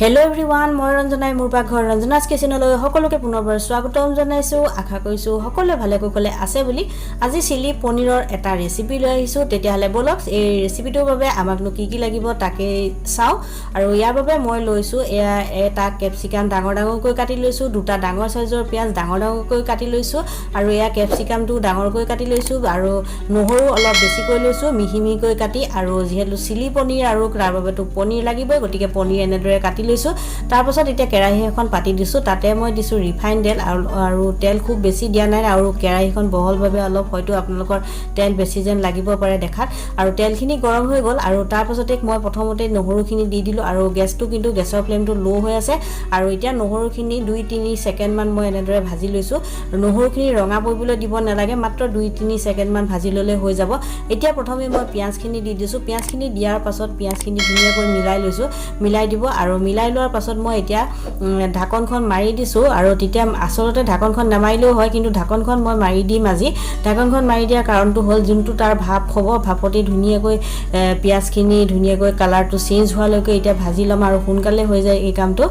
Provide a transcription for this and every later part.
Hello everyone, মই ৰঞ্জনাই মোৰ পাকঘৰ ৰঞ্জনাস কিচেনলৈ সকলোকে পুনৰবাৰ স্বাগতম জনাইছো আশা কৰিছো সকলোৱে ভালে কুশলে আছে বুলি আজি চিলি পনিৰৰ এটা ৰেচিপি লৈ আহিছো তেতিয়া হলে বলক এই ৰেচিপিটোৰ বাবে আমাকনো কি লাগিব তাকে চাও আৰু ইয়াৰ বাবে মই লৈছো এটা ক্যাপসিকাম ডাঙৰ ডাঙৰকৈ কাটি লৈছো দুটা ডাঙৰ সাইজৰ পিয়াজ ডাঙৰ ডাঙৰকৈ কাটি লৈছো আৰু এয়া ক্যাপসিকামটো ডাঙৰকৈ কাটি লৈছো আৰু নহৰু অলপ বেছিকৈ লৈছো মিহি মিহিকৈ কাটি আৰু যেহেতু চিলি পনিৰ আৰু তাৰ বাবেটো পনিৰ লাগিব গটিকে পনিৰ এনেদৰে কাটি তাৰ পাছত এতিয়া কেৰাহী এখন পাতি দিছো তাতে মই দিছো ৰিফাইন তেল আৰু তেল খুব বেছি দিয়া নাই আৰু কেৰাহীখন বহলভাৱে অলপ হয়তো আপোনালোকৰ তেল বেছি যেন লাগিব পাৰে দেখাত আৰু তেলখিনি গৰম হৈ গল আৰু তাৰ পাছতে মই প্ৰথমতে নহৰুখিনি দি দিলো আৰু গেছটো কিন্তু গেছৰ ফ্লেমটো লো হৈ আছে আৰু এতিয়া নহৰুখিনি 2-3 সেকেন্ড মান মই এনেদৰে ভাজি লৈছো নহৰুখিনি ৰঙা পৰিবলৈ দিব নালাগে মাত্ৰ 2-3 সেকেন্ড মান ভাজি ললে হৈ যাব এতিয়া প্ৰথমে মই পিয়াজখিনি দি দিছো পিয়াজখিনি দিয়াৰ পাছত পিয়াজখিনি ধুনীয়াকৈ মিলাই লৈছো মিলাই দিব আৰু মিলাই লোৱাৰ পাছত মই এতিয়া ঢাকনখন মাৰি দিছো আৰু তেতিয়া আসলতে ঢাকনখন নামাৰিলেও হয় কিন্তু ঢাকনখন মই মাৰি দিম আজি ঢাকনখন মাৰি দিয়া কাৰণটো হ'ল যোনটো তাৰ ভাপ হ'ব ভাপতি ধুনীয়াকৈ পিয়াজখিনি ধুনীয়াকৈ কালাৰটো চেঞ্জ হোৱালৈকে এতিয়া ভাজি লম আৰু সোনকালে হৈ যায় এই কামটো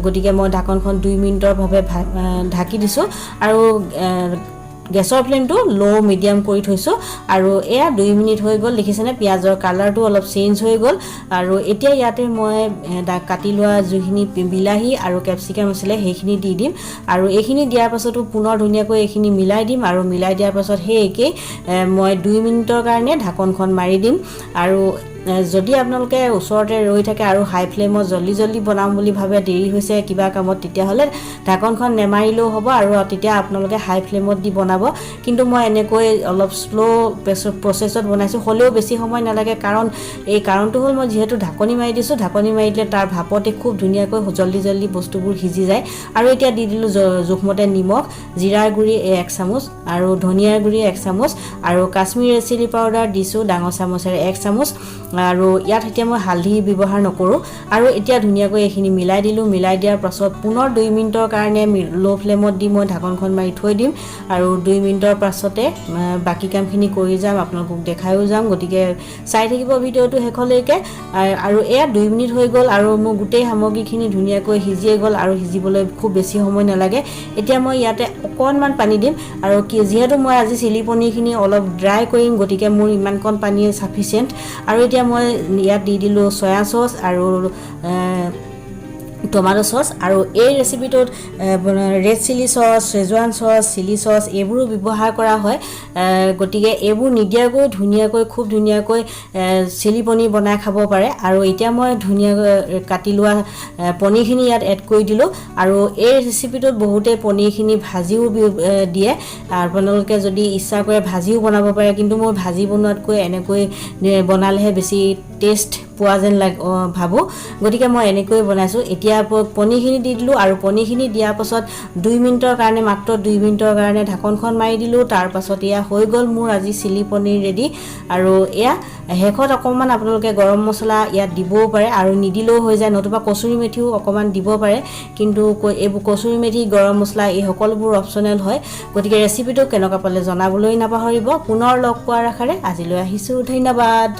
গটিকে মই ঢাকনখন 2 মিনিটৰ ভাৱে ঢাকি দিছো আৰু গেছৰ ফ্লেমটো লো মিডিয়াম কৰি থৈছো আৰু এয়া 2 মিনিট হৈ গল দেখিছেনে পিয়াজৰ কালাৰটো অলপ চেঞ্জ হৈ গল আৰু এতিয়া ইয়াতে মই কাটি লোৱা জুখিনি বিলাহী আৰু ক্যাপসিকাম আছিল হেখিনি দি দিম আৰু এইখিনি দিয়াৰ পাছতো পুনৰ ধুনীয়াকৈ এইখিনি মিলাই দিম আৰু মিলাই দিয়াৰ পাছত হে একে মই 2 মিনিটৰ কাৰণে ঢাকনখন মাৰি দিম আৰু যদি আপোনালোকে ওচৰতে ৰৈ থাকে আৰু হাই ফ্লেমত জল্দি বনাম বুলি ভাবে দেৰি হৈছে কিবা কামত তেতিয়া হলে ঢাকনখন নেমাৰিলেও হ'ব আৰু তেতিয়া আপোনালোকে হাই ফ্লেমত দি বনাব কিন্তু মই এনেকৈ অলপ স্লো প্ৰসেছত বনাইছো হলেও বেছি সময় নালাগে কাৰণ এই কাৰণটো হ'ল মই যেহেতু ঢাকনি মাৰি দিছো ঢাকনি মাৰিলে তাৰ ভাপতে খুব ধুনীয়াকৈ জল্দি বস্তুবোৰ সিজি যায় আৰু এতিয়া দি দিলো জুখমতে নিমখ জিৰাৰ গুৰি 1 চামুচ আৰু ধনিয়াৰ গুৰি 1 চামুচ আৰু কাশ্মীৰী চিলি পাউডাৰ দিছো ডাঙৰ চামুচেৰে 1 চামুচ আৰু ইয়াত এতিয়া মই হালধি ব্যৱহাৰ নকৰো আৰু এতিয়া ধুনীয়াকৈ এইখিনি মিলাই দিলো মিলাই দিয়াৰ পাছত পুনৰ 2 মিনিটৰ কাৰণে লো ফ্লেমত দি মই ঢাকনখন মাৰি থৈ দিম আৰু 2 মিনিটৰ পাছতে বাকি কামখিনি কৰি যাম আপোনালোকক দেখাইও যাম গটিকে চাই থাকিব ভিডিওটো হেখলৈকে আৰু এয়া 2 মিনিট হৈ গল আৰু মোৰ গোটেই সামগ্ৰীখিনি ধুনীয়াকৈ সিজিয়ে গল আৰু সিজিবলৈ খুব বেছি সময় নালাগে এতিয়া মই ইয়াতে অকনমান পানী দিম আৰু যেহেতু মই আজি চিলি পনিৰখিনি অলপ ড্ৰাই কৰিম গটিকে মোৰ ইমানকণ পানী সাফিচিয়েন্ট আৰু এতিয়া মই ইয়াত দি দিলো সয়া সস আৰু টমেটো সস আৰু এই ৰেচিপিটোত red chilli sauce schezwan sauce chilli sauce এইবোৰো ব্যৱহাৰ কৰা হয় গটিকে এইবোৰ নিদিয়াকৈ ধুনীয়াকৈ খুব ধুনীয়াকৈ চিলি পনিৰ বনাই খাব পাৰে আৰু এতিয়া মই ধুনীয়াকৈ কাটি লোৱা পনিৰখিনি ইয়াত এড কৰি দিলো আৰু এই ৰেচিপিটোত বহুতে পনিৰখিনি ভাজিও দিয়ে আৰু আপোনালোকে যদি ইচ্ছা কৰে ভাজিও বনাব পাৰে কিন্তু মই ভাজি বনোৱাতকৈ এনেকৈ বনালেহে বেছি টেষ্ট পোৱা যেন ভাবো গটিকে মই এনেকৈ বনাইছো এতিয়া পনিৰখিনি দি দিলো আৰু পনিৰখিনি দিয়াৰ পাছত 2 মিনিটৰ কাৰণে মাত্ৰ 2 মিনিটৰ কাৰণে ঢাকনখন মাৰি দিলো তাৰ পাছত এয়া হৈ গল মোৰ আজি চিলি পনিৰ ৰেডি আৰু এয়া হেখত অকমান আপোনালোকে গৰম মছলা ইয়াত দিবও পাৰে আৰু নিদিলেও হৈ যায় নতুবা কচুৰি মেথিও অকমান দিব পাৰে কিন্তু এইবোৰ কচুৰি মেথি গৰম মছলা এই সকলোবোৰ অপচনেল হয় গতিকে ৰেচিপিটো কেনেকুৱা পালে জনাবলৈ নাপাহৰিব পুনৰ লগ পোৱাৰ আশাৰে আজিলৈ আহিছো ধন্যবাদ।